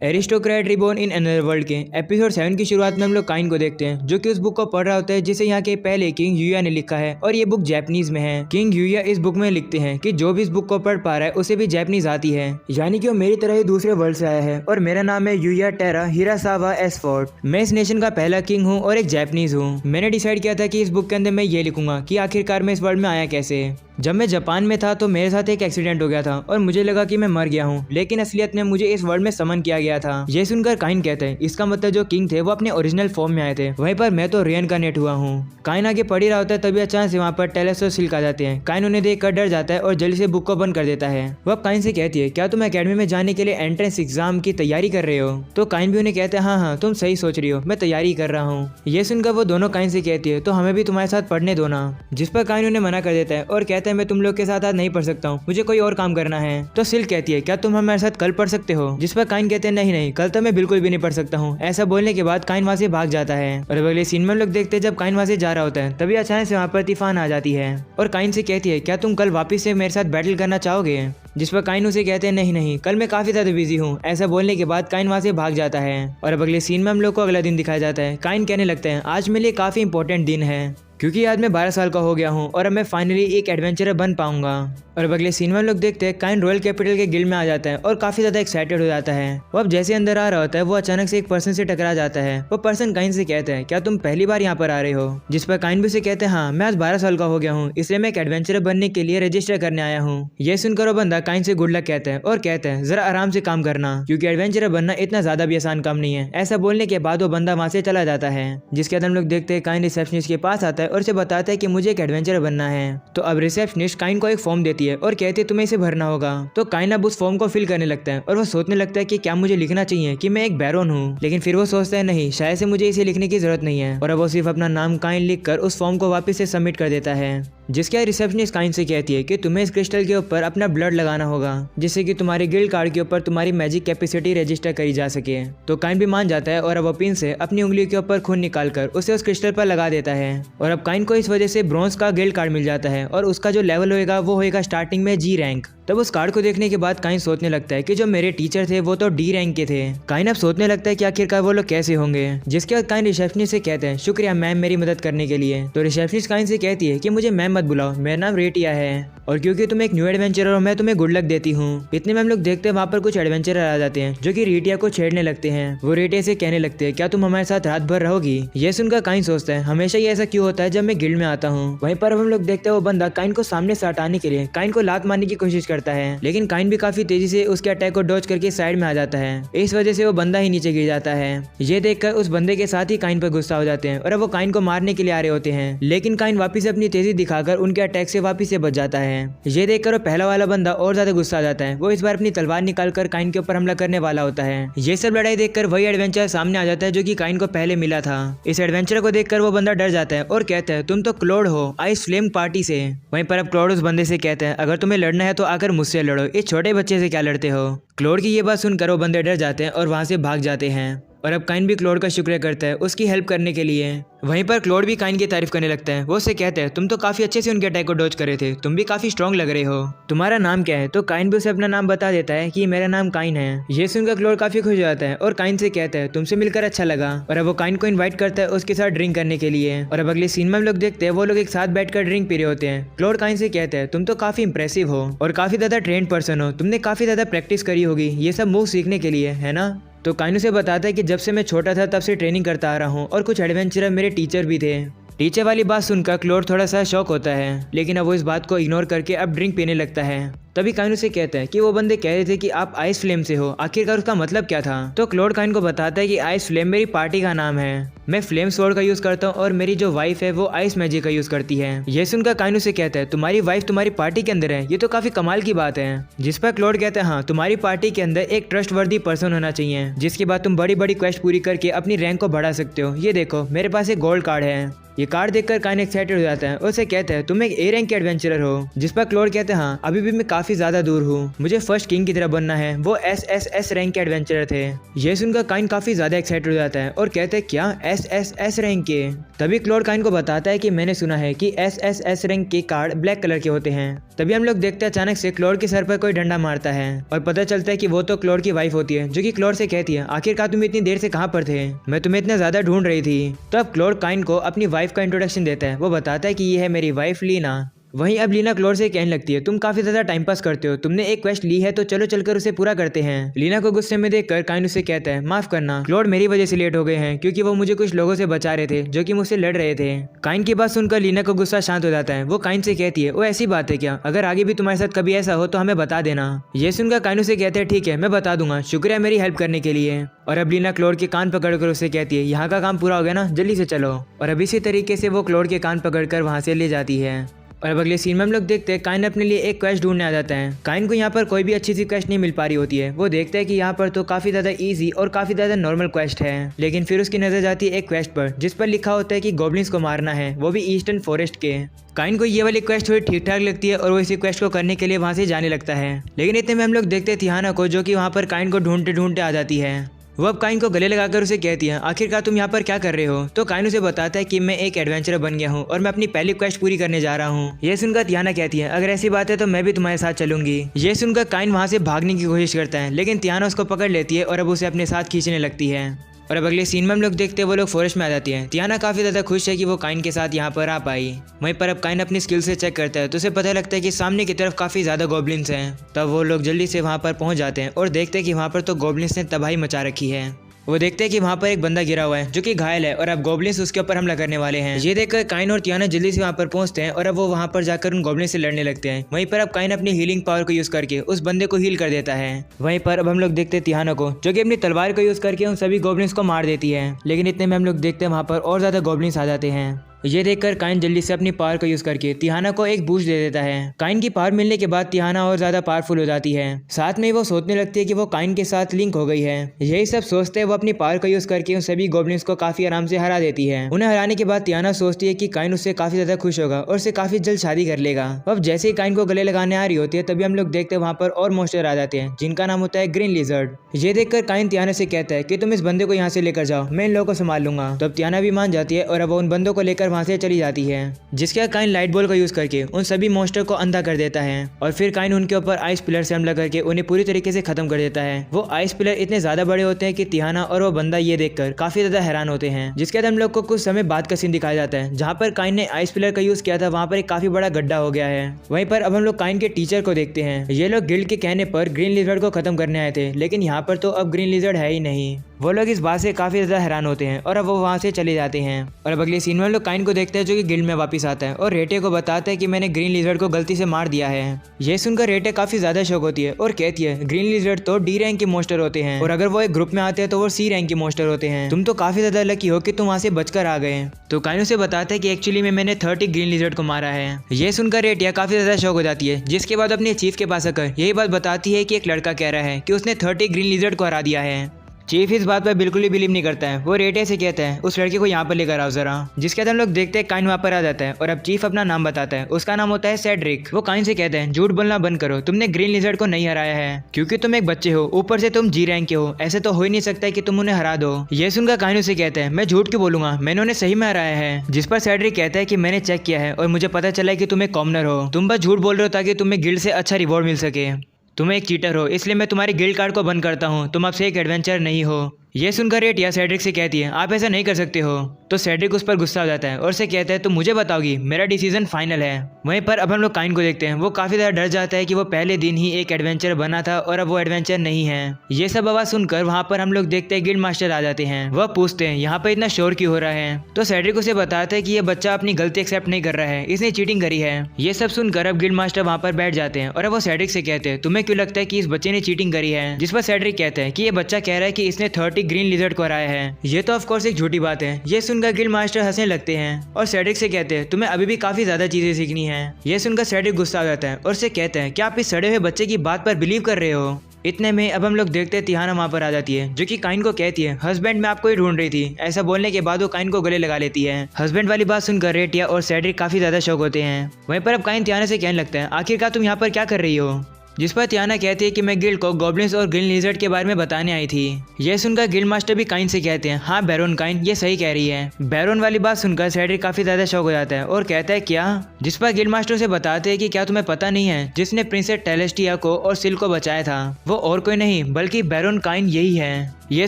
Aristocrat reborn in another world के episode 7 की शुरुआत में हम लोग काइन को देखते हैं, जो कि उस बुक को पढ़ रहा होता है जिसे यहाँ के पहले किंग यूया ने लिखा है और ये बुक जैपनीज में है। किंग यूया इस बुक में लिखते हैं कि जो भी इस बुक को पढ़ पा रहा है उसे भी जैपनीज आती है, यानी कि वो मेरी तरह ही दूसरे वर्ल्ड से आया है और मेरा नाम है यूया टेरा हिरासावा एसफोर्ड। मैं इस नेशन का पहला किंग हूँ और एक जैपनीज हूँ। मैंने डिसाइड किया था कि इस बुक के अंदर मैं ये लिखूंगा कि आखिरकार मैं इस वर्ल्ड में आया कैसे। जब मैं जापान में था तो मेरे साथ एक एक्सीडेंट हो गया था और मुझे लगा कि मैं मर गया हूँ, लेकिन असलियत में मुझे इस वर्ल्ड में समन किया गया था। ये सुनकर काइन कहते हैं इसका मतलब जो किंग थे वो अपने ओरिजिनल फॉर्म में आए थे, वहीं पर मैं तो रीइंकार्नेट हुआ हूँ। काइन आगे पढ़ ही रहा होता है, तभी अचानक से वहाँ पर टेलेस और सिल्क आ जाते हैं। काइन उन्हें देखकर डर जाता है और जल्दी से बुक को बंद कर देता है। वो अब काइन से कहती है क्या तुम अकेडमी में जाने के लिए एंट्रेंस एग्जाम की तैयारी कर रहे हो? तो काइन भी उन्हें कहता है हाँ तुम सही सोच रही हो, मैं तैयारी कर रहा हूँ। ये सुनकर वो दोनों काइन से कहती है तो हमें भी तुम्हारे साथ पढ़ने दो ना, जिस पर काइन उन्हें मना कर देता है और कहता है मैं तुम लोग के साथ नहीं पढ़ सकता हूँ, मुझे कोई और काम करना है। तो सिल्क कहती है क्या तुम हमारे साथ कल पढ़ सकते हो? जिस पर काइन कहते हैं नहीं कल तो मैं बिल्कुल भी नहीं पढ़ सकता हूँ। ऐसा बोलने के बाद काइन वहाँ से भाग जाता है और अगले सीन में हम लोग देखते हैं जब काइन वहाँ से जा रहा होता है तभी अचानक से वहाँ पर तूफान आ जाती है और काइन से कहती है क्या तुम कल वापिस से मेरे साथ बैटल करना चाहोगे? जिस पर काइन उसे कहते हैं नहीं कल मैं काफी ज्यादा बिजी हूँ। ऐसा बोलने के बाद काइन वहाँ से भाग जाता है और अब अगले सीन में हम लोग को अगला दिन दिखाया जाता है। काइन कहने लगते हैं आज मेरे लिए काफी इंपॉर्टेंट दिन है क्योंकि आज मैं 12 साल का हो गया हूँ और अब मैं फाइनली एक एडवेंचरर बन पाऊंगा। और अब अगले सीन में हम लोग देखते हैं काइन रॉयल कैपिटल के गिल्ड में आ जाता है और काफी ज्यादा एक्साइटेड हो जाता है। वो अब जैसे अंदर आ रहा होता है वो अचानक से एक पर्सन से टकरा जाता है। वो पर्सन काइन से कहता है क्या तुम पहली बार यहाँ पर आ रहे हो? जिस पर काइन भी उसे कहते हैं हाँ मैं आज 12 साल का हो गया हूँ, इसलिए मैं एक एडवेंचरर बनने के लिए रजिस्टर करने आया हूँ। ये सुनकर वो बंदा काइन से गुड लक कहता है और कहता है जरा आराम से काम करना क्योंकि एडवेंचरर बनना इतना ज्यादा भी आसान काम नहीं है। ऐसा बोलने के बाद वो बंदा वहाँ से चला जाता है। जिसके बाद हम लोग देखते हैं काइन रिसेप्शनिस्ट के पास आता है और उसे बताता है कि मुझे एक एडवेंचरर बनना है। तो अब रिसेप्शनिस्ट काइन को एक फॉर्म देती है और कहती है तुम्हें इसे भरना होगा। तो काइन अब उस फॉर्म को फिल करने लगता है और वो सोचने लगता है कि क्या मुझे लिखना चाहिए कि मैं एक बैरोन हूँ, लेकिन फिर वो सोचता है नहीं शायद से मुझे इसे लिखने की जरूरत नहीं है और अब वो सिर्फ अपना नाम काइन लिखकर उस फॉर्म को वापस से सबमिट कर देता है। जिसके रिसेप्शनिस्ट काइन से कहती है कि तुम्हें इस क्रिस्टल के ऊपर अपना ब्लड लगाना होगा जिससे कि तुम्हारे गिल्ड कार्ड के ऊपर तुम्हारी मैजिक कैपेसिटी रजिस्टर करी जा सके। तो काइन भी मान जाता है और अब वो पिन से अपनी उंगलियों के ऊपर खून निकालकर उसे उस क्रिस्टल पर लगा देता है और अब काइन को इस वजह से ब्रॉन्ज का गिल्ड कार्ड मिल जाता है और उसका जो लेवल होएगा वो होएगा स्टार्टिंग में जी रैंक। तब उस कार्ड को देखने के बाद काइन सोचने लगता है कि जो मेरे टीचर थे वो तो डी रैंक के थे। काइन अब सोचने लगता है कि आखिरकार वो लोग कैसे होंगे। जिसके बाद काइन रिसेप्शनिस्ट से कहते हैं शुक्रिया मैम मेरी मदद करने के लिए। तो रिसेप्शनिस्ट काइन से कहती है कि मुझे मैम मत बुलाओ, मेरा नाम रेटिया है और क्योंकि तुम एक न्यू एडवेंचरर हो मैं तुम्हें गुड लक देती हूँ। इतने में हम लोग देखते हैं वहाँ पर कुछ एडवेंचरर आ जाते हैं जो कि रेटिया को छेड़ने लगते हैं। वो रेटिया से कहने लगते हैं क्या तुम हमारे साथ रात भर रहोगी? ये सुनकर काइन सोचता है हमेशा ही ऐसा क्यों होता है जब मैं गिल्ड में आता हूँ। वहीं पर हम लोग देखते हैं वो बंदा काइन को सामने से हटाने के लिए काइन को लात मारने की कोशिश करता है, लेकिन काइन भी काफी तेजी से उसके अटैक को डॉज करके साइड में आ जाता है। इस वजह से वो बंदा ही नीचे गिर जाता है। ये देखकर उस बंदे के साथ ही काइन पर गुस्सा हो जाते हैं और अब वो काइन को मारने के लिए आ रहे होते हैं, लेकिन काइन वापिस से अपनी तेजी दिखाकर उनके अटैक से वापिस से बच जाता है। ये देखकर वो पहला वाला बंदा और ज्यादा गुस्सा आ जाता है। वो इस बार अपनी तलवार निकालकर काइन के ऊपर हमला करने वाला होता है। ये सब लड़ाई देखकर वही एडवेंचर सामने आ जाता है जो कि काइन को पहले मिला था। इस एडवेंचर को देखकर वो बंदा डर जाता है और कहता है तुम तो क्लोड हो आइस फ्लेम पार्टी से। वहीं पर अब क्लोड उस बंदे से कहते हैं अगर तुम्हें लड़ना है तो आकर मुझसे लड़ो, इस छोटे बच्चे से क्या लड़ते हो? क्लोड की ये बात सुनकर वो बंदे डर जाते हैं और वहां से भाग जाते हैं और अब काइन भी क्लोड का शुक्रिया करता है उसकी हेल्प करने के लिए। वहीं पर क्लोड भी काइन की तारीफ करने लगता है। वो उससे कहता है तुम तो काफी अच्छे से उनके अटैक को डॉज करे थे, तुम भी काफी स्ट्रॉन्ग लग रहे हो, तुम्हारा नाम क्या है? तो काइन भी उसे अपना नाम बता देता है कि मेरा नाम काइन है। ये सुनकर क्लोड काफी खुश हो जाता है और काइन से कहता है तुमसे मिलकर अच्छा लगा और अब वो काइन को इन्वाइट करता है उसके साथ ड्रिंक करने के लिए। और अब अगले सीन में हम लोग देखते हैं वो लोग एक साथ बैठकर ड्रिंक पी रहे होते हैं। क्लोड काइन से कहता है तुम तो काफी इंप्रेसिव हो और काफी ज्यादा ट्रेंड पर्सन हो, तुमने काफी ज्यादा प्रैक्टिस करी होगी ये सब मूव सीखने के लिए, है ना? तो काइन उसे बताता है कि जब से मैं छोटा था तब से ट्रेनिंग करता आ रहा हूँ और कुछ एडवेंचरर मेरे टीचर भी थे। टीचर वाली बात सुनकर क्लोड थोड़ा सा शॉक होता है, लेकिन अब वो इस बात को इग्नोर करके अब ड्रिंक पीने लगता है। तभी काइन उसे कहता है कि वो बंदे कह रहे थे कि आप आइस फ्लेम से हो, आखिरकार उसका मतलब क्या था? तो क्लोड काइन को बताता है कि आइस फ्लेम मेरी पार्टी का नाम है, मैं फ्लेम स्वॉर्ड का यूज करता हूँ और मेरी जो वाइफ है वो आइस मैजिक का यूज करती है। ये सुनकर काइन उसे कहता है तुम्हारी वाइफ तुम्हारी पार्टी के अंदर है, ये तो काफी कमाल की बात है। जिस पर क्लोड कहता है हाँ तुम्हारी पार्टी के अंदर एक ट्रस्ट वर्दी पर्सन होना चाहिए जिसके बाद तुम बड़ी बड़ी क्वेस्ट पूरी करके अपनी रैंक को बढ़ा सकते हो। ये देखो मेरे पास एक गोल्ड कार्ड है। ये कार्ड देखकर काइन एक्साइटेड हो जाता है और उसे कहता है तुम एक ए रैंक के एडवेंचरर हो। जिस पर क्लोड कहते हैं हाँ अभी भी मैं काफी ज्यादा दूर हूँ, मुझे फर्स्ट किंग की तरह बनना है। वो SSS रैंक के एडवेंचरर थे। ये सुनकर काइन काफी ज्यादा एक्साइटेड हो जाता है और कहते हैं क्या SSS रैंक के। तभी क्लॉड काइन को बताता है कि मैंने सुना है कि SSS रैंक के कार्ड ब्लैक कलर के होते हैं। तभी हम लोग देखते हैं अचानक से क्लॉड के सर पर कोई डंडा मारता है और पता चलता है कि वो तो क्लॉड की वाइफ होती है, जो कि क्लॉड से कहती है आखिरकार तुम इतनी देर से कहाँ पर थे, मैं तुम्हें इतना ज्यादा ढूंढ रही थी। तब क्लॉड काइन को अपनी वाइफ का इंट्रोडक्शन देता है। वो बताता है कि ये है मेरी वाइफ लीना। वहीं अब लीना क्लॉड से कहने लगती है तुम काफी ज्यादा टाइम पास करते हो, तुमने एक क्वेस्ट ली है तो चलो चलकर उसे पूरा करते हैं। लीना को गुस्से में देखकर काइन उसे कहता है माफ करना क्लॉड, मेरी वजह से लेट हो गए हैं क्योंकि वो मुझे कुछ लोगों से बचा रहे थे जो कि मुझसे लड़ रहे थे। काइन की बात सुनकर लीना को गुस्सा शांत हो जाता है। वो काइन से कहती है वो ऐसी बात है क्या, अगर आगे भी तुम्हारे साथ कभी ऐसा हो तो हमें बता देना। ये सुनकर काइन उसे कहते हैं ठीक है मैं बता दूंगा, शुक्रिया मेरी हेल्प करने के लिए। और अब लीना क्लॉड के कान पकड़कर उसे कहती है यहाँ का काम पूरा हो गया ना, जल्दी से चलो। और अब इसी तरीके से वो क्लॉड के कान पकड़कर वहां से ले जाती है। और अब अगले सीन में हम लोग देखते हैं काइन अपने लिए एक क्वेस्ट ढूंढने आ जाता है। काइन को यहाँ पर कोई भी अच्छी सी क्वेस्ट नहीं मिल पा रही होती है। वो देखता है कि यहाँ पर तो काफी ज्यादा इजी और काफी ज्यादा नॉर्मल क्वेस्ट है, लेकिन फिर उसकी नजर जाती है एक क्वेस्ट पर जिस पर लिखा होता है कि गॉब्लिन्स को मारना है, वो भी ईस्टर्न फॉरेस्ट के। काइन को ये वाली क्वेस्ट थोड़ी ठीक ठाक लगती है और वो इसी क्वेस्ट को करने के लिए वहां से जाने लगता है। लेकिन इतने में हम लोग देखते हैं तिहाना को, जो कि वहां पर काइन को ढूंढते ढूंढते आ जाती है। वो अब काइन को गले लगाकर उसे कहती है आखिरकार तुम यहाँ पर क्या कर रहे हो। तो काइन उसे बताता है कि मैं एक एडवेंचरर बन गया हूँ और मैं अपनी पहली क्वेस्ट पूरी करने जा रहा हूँ। ये सुनकर तिहाना कहती है अगर ऐसी बात है तो मैं भी तुम्हारे साथ चलूंगी। ये सुनकर काइन वहाँ से भागने की कोशिश करता है, लेकिन तिहाना उसको पकड़ लेती है और अब उसे अपने साथ खींचने लगती है। और अब अगले सीन में हम लोग देखते हैं वो लोग फॉरेस्ट में आ जाती है। तिहाना काफी ज्यादा खुश है कि वो काइन के साथ यहाँ पर आ पाई। वहीं पर अब काइन अपनी स्किल से चेक करता है तो उसे पता लगता है कि सामने की तरफ काफी ज्यादा गॉब्लिन्स हैं। तब वो लोग जल्दी से वहाँ पर पहुंच जाते हैं और देखते हैं कि वहाँ पर तो गॉब्लिन्स ने तबाही मचा रखी है। वो देखते हैं कि वहाँ पर एक बंदा गिरा हुआ है जो कि घायल है और अब गॉब्लिन्स उसके ऊपर हमला करने वाले हैं। ये देखकर काइन और तिहाना जल्दी से वहाँ पर पहुंचते हैं और अब वो वहाँ पर जाकर उन गॉब्लिन्स से लड़ने लगते हैं। वहीं पर अब काइन अपनी हीलिंग पावर को यूज करके उस बंदे को हील कर देता है। वहीं पर अब हम लोग देखते हैं तिहाना को, जो कि अपनी तलवार को यूज करके उन सभी गॉब्लिन्स को मार देती है। लेकिन इतने में हम लोग देखते हैं वहाँ पर और ज्यादा गॉब्लिन्स आ जाते हैं। ये देखकर काइन जल्दी से अपनी पावर को यूज करके तिहाना को एक बूस्ट दे देता है। काइन की पावर मिलने के बाद तिहाना और ज्यादा पावरफुल हो जाती है। साथ में वो सोचने लगती है कि वो काइन के साथ लिंक हो गई है। यही सब सोचते हैं वो अपनी पावर को यूज करके उन सभी गॉब्लिन्स को काफी आराम से हरा देती है। उन्हें हराने के बाद तिहाना सोचती है कि काइन उससे काफी ज्यादा खुश होगा और उससे काफी जल्द शादी कर लेगा। अब जैसे ही काइन को गले लगाने आ रही होती है तभी हम लोग देखते हैं वहाँ पर और मॉन्स्टर आ जाते हैं जिनका नाम होता है ग्रीन लिजर्ड। ये देखकर काइन तिहाना से कहता है कि तुम इस बंदे को यहाँ से लेकर जाओ, मैं इन लोगों को संभाल लूंगा। तो अब तिहाना भी मान जाती है और अब वो उन बंदों को लेकर वहाँ से चली जाती है। जिसके काइन लाइट बॉल का यूज करके उन सभी मॉन्स्टर को अंधा कर देता है और फिर काइन उनके ऊपर आइस पिलर से हमला करके उन्हें पूरी तरीके से खत्म कर देता है। वो आइस पिलर इतने ज्यादा बड़े होते हैं कि तिहाना और वो बंदा ये देखकर काफी ज्यादा हैरान होते हैं। जिसके बाद हम लोग को कुछ समय बाद का सीन दिखाया जाता है जहाँ पर काइन ने आइस पिलर का यूज किया था, वहाँ पर एक काफी बड़ा गड्ढा हो गया है। वहीं पर अब हम लोग काइन के टीचर को देखते हैं। ये लोग गिल्ड के कहने पर ग्रीन लिजर्ड को खत्म करने आए थे, लेकिन यहाँ पर तो अब ग्रीन लिजर्ड है ही नहीं। वो लोग इस बात से काफी ज्यादा हैरान होते हैं और अब वो वहाँ से चले जाते हैं। और अब अगले सीन में हम लोग काइन को देखते हैं जो कि गिल्ड में वापस आता है और रेटे को बताता है कि मैंने ग्रीन लिजर्ड को गलती से मार दिया है। ये सुनकर रेटे काफी ज्यादा शौक होती है और कहती है ग्रीन लिजर्ड तो डी रैंक के मॉन्स्टर होते हैं और अगर वो एक ग्रुप में आते हैं तो वो सी रैंक के मॉन्स्टर होते हैं। तुम तो काफी ज्यादा लकी हो कि तुम वहाँ से बचकर आ गए। तो काइन उसे बताता है कि एक्चुअली में मैंने 30 ग्रीन लिजर्ड को मारा है। ये सुनकर रेटिया काफी ज्यादा शौक हो जाती है, जिसके बाद अपने चीफ के पास आकर यही बात बताती है कि एक लड़का कह रहा है कि उसने 30 ग्रीन लिजर्ड को हरा दिया है। चीफ इस बात पर बिल्कुल भी बिलीव नहीं करता है। वो रेटे से कहता है उस लड़के को यहाँ पर लेकर आओ जरा। जिसके बाद हम लोग देखते हैं काइन वहाँ पर आ जाता है और अब चीफ अपना नाम बताता है। उसका नाम होता है सेड्रिक। वो काइन से कहते हैं झूठ बोलना बंद करो, तुमने ग्रीन लिजर्ड को नहीं हराया है क्योंकि तुम एक बच्चे हो, ऊपर से तुम जी रैंक के हो, ऐसे तो हो ही नहीं सकता कि तुम उन्हें हरा दो। ये सुनकर काइन उसे कहता है मैं झूठ क्यों बोलूंगा, मैंने उन्हें सही में हराया है। जिस पर सेड्रिक कहता है कि मैंने चेक किया है और मुझे पता चला है कि तुम एक कॉमनर हो, तुम बस झूठ बोल रहे हो ताकि तुम्हें गिल्ड से अच्छा रिवॉर्ड मिल सके। तुम एक चीटर हो, इसलिए मैं तुम्हारे गिल्ड कार्ड को बंद करता हूँ, तुम अब से एक एडवेंचर नहीं हो। ये सुनकर रेटिया सेड्रिक से कहती है आप ऐसा नहीं कर सकते हो। तो सेड्रिक उस पर गुस्सा हो जाता है और उसे कहता है तुम मुझे बताओगी, मेरा डिसीजन फाइनल है। वहीं पर अब हम लोग काइन को देखते हैं। वो काफी ज्यादा डर जाता है कि वो पहले दिन ही एक एडवेंचर बना था और अब वो एडवेंचर नहीं है। ये सब आवाज सुनकर वहाँ पर हम लोग देखते हैं गिल्ड मास्टर आ जाते हैं। वह पूछते हैं यहाँ पर इतना शोर क्यों हो रहा है। तो सेड्रिक उसे बताता है कि ये बच्चा अपनी गलती एक्सेप्ट नहीं कर रहा है, इसने चीटिंग करी है। ये सब सुनकर अब गिल्ड मास्टर वहाँ पर बैठ जाते हैं और अब वो सेड्रिक से कहते हैं तुम्हें क्यों लगता है कि इस बच्चे ने चीटिंग करी है। जिस पर सेड्रिक कहते हैं कि ये बच्चा कह रहा है कि इसने 30 ग्रीन लिजर्ड को हराया है। ये तो ऑफ कोर्स एक झूठी बात है। ये सुनकर गिल्ड मास्टर हंसने लगते हैं और सेड्रिक से कहते हैं तुम्हें अभी भी काफी ज्यादा चीजें सीखनी है। ये सुनकर सेड्रिक गुस्सा हो जाता है और उससे कहते हैं क्या आप इस सड़े हुए बच्चे की बात पर बिलीव कर रहे हो। इतने में अब हम लोग देखते हैं तिहाना वहाँ पर आ जाती है जो कि काइन को कहती है हस्बैंड मैं आपको ही ढूंढ रही थी। ऐसा बोलने के बाद वो काइन को गले लगा लेती है। हस्बैंड वाली बात सुनकर रेटिया और सेड्रिक काफी ज्यादा शौक होते हैं। वहीं पर अब काइन तिहाना से कहने लगता है आखिरकार तुम यहाँ पर क्या कर रही हो। जिस पर तियाना कहती है कि मैं गिल्ड को गॉब्लिन्स और ग्रीन लिजर्ड के बारे में बताने आई थी। यह सुनकर गिल्ड मास्टर भी काइन से कहते हैं हाँ बैरोन काइन ये सही कह रही है। बैरोन वाली बात सुनकर सेड्रिक काफी ज्यादा शौक हो जाता है और कहता है क्या, जिस पर गिल्ड मास्टर से बताते हैं कि क्या तुम्हें पता नहीं है जिसने प्रिंसेस टेलेस्टिया को और सिल को बचाया था वो और कोई नहीं बल्कि बैरोन काइन यही है। ये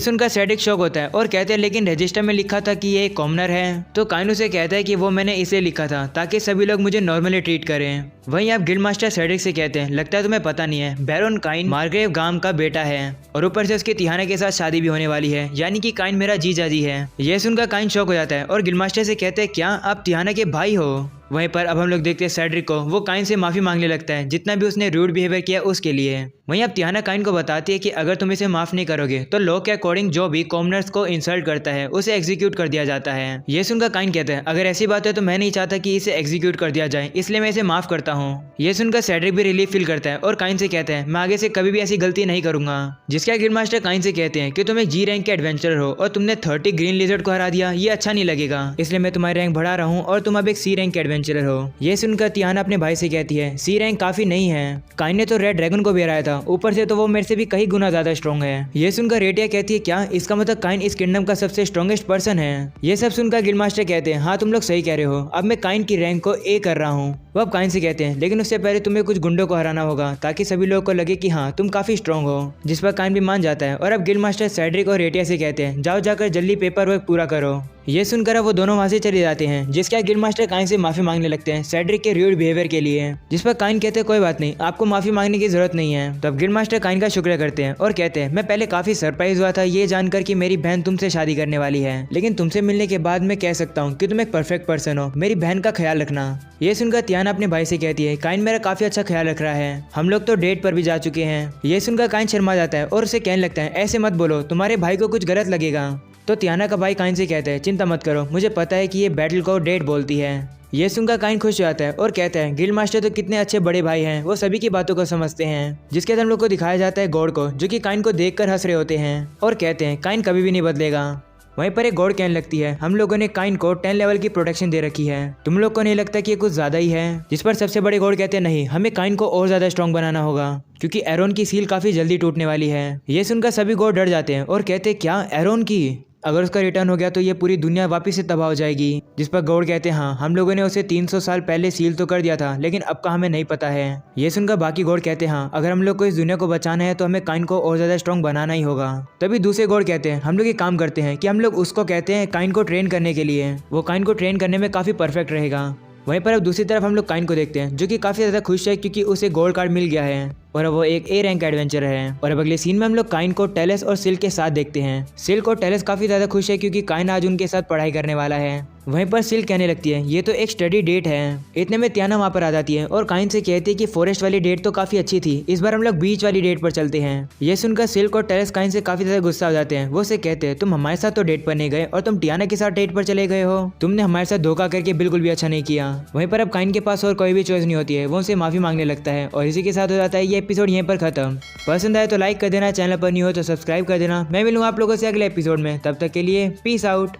सुनकर सेड्रिक शॉक होता है और कहते हैं लेकिन रजिस्टर में लिखा था कि ये एक कॉमनर है। तो काइन उसे कहता है कि वो मैंने इसे लिखा था ताकि सभी लोग मुझे नॉर्मली ट्रीट करें। वहीं आप गिल्ड मास्टर सेड्रिक से कहते हैं लगता है तुम्हें पता नहीं है बैरोन काइन मार्ग्रेव गाम का बेटा है और ऊपर से उसकी तियाना के साथ शादी भी होने वाली है, यानी कि काइन मेरा जीजा जी है। यह सुनकर काइन शॉक हो जाता है और गिल्ड मास्टर से कहते हैं क्या आप तियाना के भाई हो। वहीं पर अब हम लोग देखते हैं सेड्रिक को, वो काइन से माफी मांगने लगता है जितना भी उसने रूड बिहेवियर किया उसके लिए। वहीं अब तियाना काइन को बताती है कि अगर तुम इसे माफ नहीं करोगे तो लॉ के अकॉर्डिंग जो भी कॉमनर्स को इंसल्ट करता है उसे एग्जीक्यूट कर दिया जाता है। ये सुनकर काइन कहता है अगर ऐसी बात है तो मैं नहीं चाहता कि इसे एग्जीक्यूट कर दिया जाए, इसलिए मैं इसे माफ करता हूँ। ये सुनकर सेड्रिक भी रिलीफ फील करता है और काइन से कहता है मैं आगे से कभी भी ऐसी गलती नहीं करूंगा। जिसका गिल्ड मास्टर काइन से कहते हैं कि तुम एक जी रैंक के एडवेंचरर हो और तुमने 30 ग्रीन लिजर्ड को हरा दिया, ये अच्छा नहीं लगेगा, इसलिए मैं तुम्हारी रैंक बढ़ा रहा हूँ और तुम अब एक सी रैंक के एडवेंचरर हो। ये सुनकर तियाना अपने भाई से कहती है सी रैंक काफी नहीं है, काइन ने तो रेड ड्रैगन को भी हराया था, ऊपर से तो वो मेरे से भी कई गुना ज्यादा स्ट्रॉन्ग है। ये सुनकर रेटिया कहती है क्या इसका मतलब काइन इस किंगडम का सबसे स्ट्रॉन्गेस्ट पर्सन है। ये सब सुनकर गिल्ड मास्टर कहते हैं हाँ तुम लोग सही कह रहे हो, अब मैं काइन की रैंक को ए कर रहा हूँ। वो अब काइन से कहते हैं लेकिन उससे पहले तुम्हें कुछ गुंडों को हराना होगा ताकि सभी लोगों को लगे कि हाँ तुम काफी स्ट्रॉन्ग हो। जिस पर काइन भी मान जाता है और अब गिल्ड मास्टर सेड्रिक और रेटिया से कहते हैं जाओ जाकर जल्दी पेपर वर्क पूरा करो। ये सुनकर वो दोनों वहां से चले जाते हैं। जिसके गिल्ड मास्टर काइन से माफी मांगने लगते हैं सेड्रिक के रूड बिहेवियर के लिए। जिस पर काइन कहते हैं कोई बात नहीं, आपको माफी मांगने की जरूरत नहीं है। तब गिल्ड मास्टर काइन का शुक्रिया करते हैं और कहते हैं मैं पहले काफी सरप्राइज हुआ था ये जानकर कि मेरी बहन तुमसे शादी करने वाली है, लेकिन तुमसे मिलने के बाद मैं कह सकता हूँ कि तुम एक परफेक्ट पर्सन हो, मेरी बहन का ख्याल रखना। ये सुनकर तियाना अपने भाई से कहती है काइन मेरा काफी अच्छा ख्याल रख रहा है, हम लोग तो डेट पर भी जा चुके हैं। ये सुनकर काइन शर्मा जाता है और उसे कहने लगता है ऐसे मत बोलो, तुम्हारे भाई को कुछ गलत लगेगा। तो तियाना का भाई काइन से कहता है चिंता मत करो, मुझे पता है कि ये बैटल को डेट बोलती है। ये सुनकर काइन खुश हो जाता है और कहता है गिल्ड मास्टर तो कितने अच्छे बड़े भाई हैं, वो सभी की बातों को समझते हैं। जिसके बाद हम लोग को दिखाया जाता है गॉड को, जो कि काइन को देखकर हंस रहे होते हैं और कहते हैं काइन कभी भी नहीं बदलेगा। वहीं पर एक गॉड कहने लगती है हम लोगों ने काइन को 10 लेवल की प्रोटेक्शन दे रखी है, तुम लोग को नहीं लगता कि ये कुछ ज्यादा ही है। जिस पर सबसे बड़े गॉड कहते हैं नहीं, हमें काइन को और ज्यादा स्ट्रॉन्ग बनाना होगा क्योंकि एरोन की सील काफी जल्दी टूटने वाली है। ये सुनकर सभी गॉड डर जाते हैं और कहते हैं क्या एरोन की, अगर उसका रिटर्न हो गया तो ये पूरी दुनिया वापस से तबाह हो जाएगी। जिस पर गॉड कहते हैं हाँ हम लोगों ने उसे 300 साल पहले सील तो कर दिया था, लेकिन अब का हमें नहीं पता है। ये सुनकर बाकी गॉड कहते हैं हाँ अगर हम लोग को इस दुनिया को बचाना है तो हमें काइन को और ज्यादा स्ट्रॉन्ग बनाना ही होगा। तभी दूसरे गॉड कहते हैं हम लोग ये काम करते हैं कि हम लोग उसको कहते हैं काइन को ट्रेन करने के लिए, वो काइन को ट्रेन करने में काफी परफेक्ट रहेगा। वहीं पर अब दूसरी तरफ हम लोग काइन को देखते हैं जो कि काफी ज्यादा खुश है क्योंकि उसे गोल्ड कार्ड मिल गया है और अब वो एक ए रैंक एडवेंचर है। और अब अगले सीन में हम लोग काइन को टेलेस और सिल के साथ देखते हैं। सिल और टेलेस काफी ज्यादा खुश है क्योंकि काइन आज उनके साथ पढ़ाई करने वाला है। वहीं पर सिल कहने लगती है ये तो एक स्टडी डेट है। इतने में तियाना वहाँ पर आ जाती है और काइन से कहती है कि फॉरेस्ट वाली डेट तो काफी अच्छी थी, इस बार हम लोग बीच वाली डेट पर चलते हैं। ये सुनकर सिल और टेलेस काइन से काफी ज्यादा गुस्सा हो जाते हैं। वो से कहते हैं तुम हमारे साथ तो डेट पर नहीं गए और तुम टियाना के साथ डेट पर चले गए हो, तुमने हमारे साथ धोखा करके बिल्कुल भी अच्छा नहीं किया। वहीं पर अब काइन के पास और कोई भी चॉइस नहीं होती है, वो उनसे माफी मांगने लगता है और इसी के साथ हो जाता है ये एपिसोड यहीं पर खत्म। पसंद आए तो लाइक कर देना, चैनल पर नहीं हो तो सब्सक्राइब कर देना। मैं मिलूंगा आप लोगों से अगले एपिसोड में, तब तक के लिए पीस आउट।